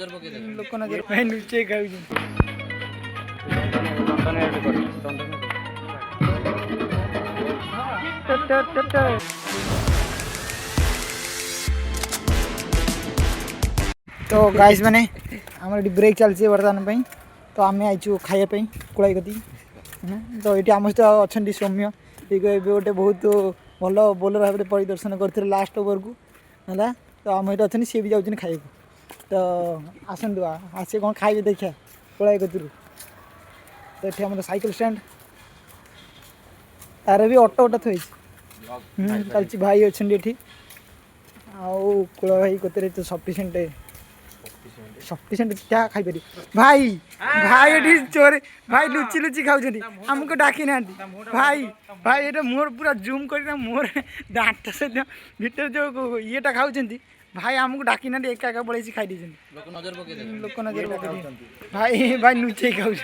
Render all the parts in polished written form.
लोक नजर भाई लुचे खाऊ तो गाइस मैंने आम ब्रेक चलती बर्तमान तो आम आईचु खायापी कुड़ाई कती तो ये आम सहित अच्छा सौम्य ये गोटे बहुत भल बोलर भाव में परिदर्शन करते लास्ट ओवर को है तो आम सहित अच्छे सी भी जाऊँ खाइबू तो आसतु आसे कौन खाइबे देखिए कुड़ाई कती तो ये आम साइकिल स्टैंड तार भी ऑटो ऑटो थी चलती भाई अच्छा ये कूल भाई कतरे तो सफिसीयंट सफिसीयंट क्या खाई पारि भाई भाई ये चोर भाई लुचि लुचि खाऊँ आमको डाकी ना भाई भाई ये मोर पूरा जूम कर मोर दाँत सहित भर जो येटा खाऊँ भाई आमको डाकी ना एका एका पड़े खाई लोक नजर पकड़ भाई भाई लुचे खाऊ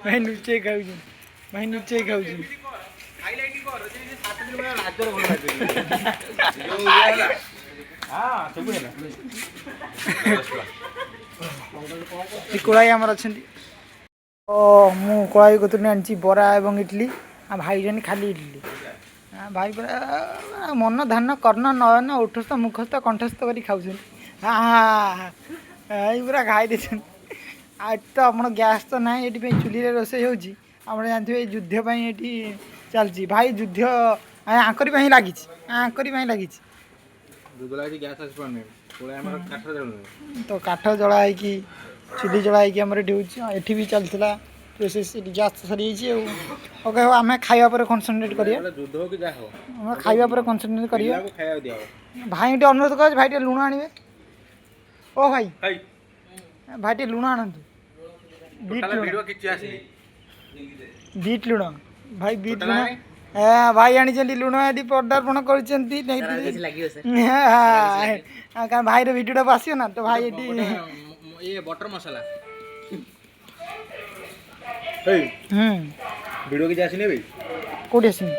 भाई लुचे खाऊ भाई लुचे खाऊ कड़ाई आमर अच्छा मु कड़ाई कतुर आनी बरा एवं इडली भाई जानी खाली इडली भाई पूरा मन धान कर्ण नयन उठस्थ मुखस्थ कंठस्थ कर खाऊ पूरा खाई दे आज तो आप गैस तो ना ये चूल्हे रोसे होप जानते युद्ध ये चलती भाई युद्ध आंकरी लगी आंकरी लगी तो काठ जलाई चूल्ही जलाई ये भी चलता प्रोसेस गैस सरी ओके हो आम खाया पर कनसनट्रेट करिया खाया पर कनसनट्रेट करिया भाई टे अनुरोध कर भाई टे लुण आनिबे ओ भाई भाई टे लुण आनंतु बीट लुण भाई बीट लुण भाई आनी लुण ये पदार्पण कर भाई भिडियो आसो ना तो भाई ये बटर मसाला वीडियो किसी आसने भाई कौटी आसनी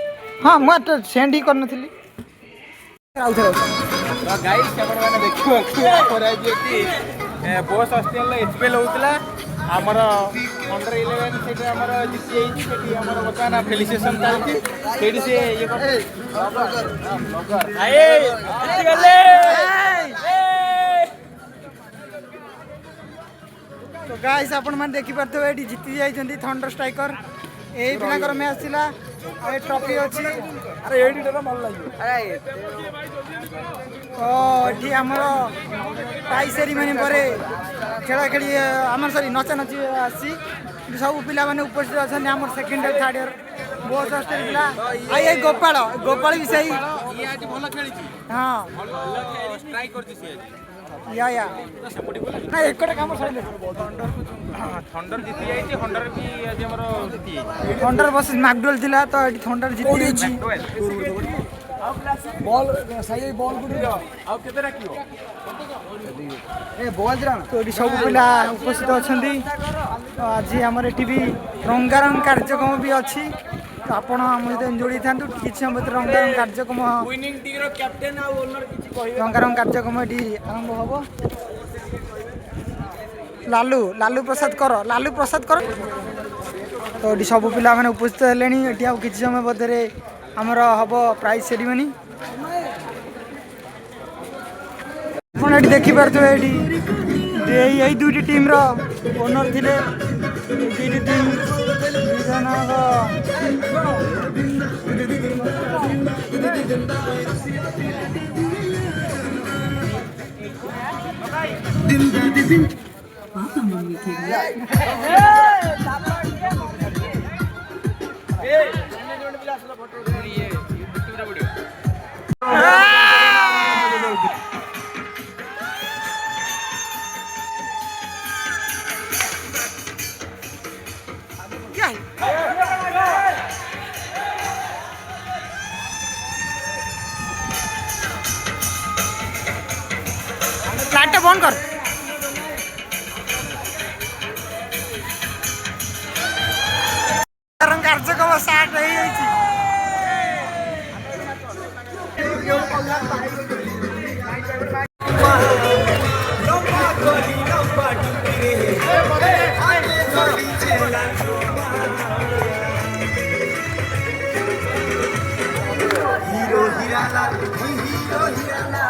हाँ मुझे सेंड ही करनी गाइस मैंने देखिए बस हस्टेल एचपीएल होता आमर अंडर 11 से आमर जीती जाइए आमर बर्तमान फेलिसिएसन चलती से ये तो गाइस आपण मैंने देखी पार्थे ये जीति जाइए थंडर स्ट्राइकर यही पिलाकर मैच थिला आ ट्रॉफी अच्छी अरे ये भल लगे तो ये आमर प्राइज सेरिमनी पर खेला खेली आम सरी नचा नची आसी सब पिला माने उपस्थित अच्छा आम सेकेंड इयर थर्ड इयर बहुत हस्टेल पिला आई गोपाल गोपाल भी सही हाँ या ना एक काम थंडर जीति जाइए हंडर भी आज हमर जीति थंडर वर्सेस मैकडवेल थिला तो ये थंडर जीति बॉल सही बॉल गुडी आ केते राखियो ए बॉल जरा तो ये सब पिला उपस्थित अछंती तो आज हमर एटी भी रंगारंग कार्यक्रम भी अछि तो आपण हम जते जोड़ी थांतु किछ हम रंगारंग कार्यक्रम विनिंग टीम रो कैप्टन आ ओनर किछ कहि रंगारंग कार्यक्रम एटी आरंभ होबो लालू लालू प्रसाद कर तो ये सब पिला माने उपस्थित हेलेनी एटी आ किछ समय बदरे हमर हम प्राइज सेरिमनी आप देखी पारे ये दुईटी टीम रो ओनर थिले दुईटी टीम लाइट बंद कर कार्यक्रम स्टार्ट हो Hero Hirala, Hero Hirala,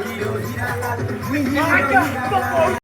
Hero Hirala, Hero Hirala.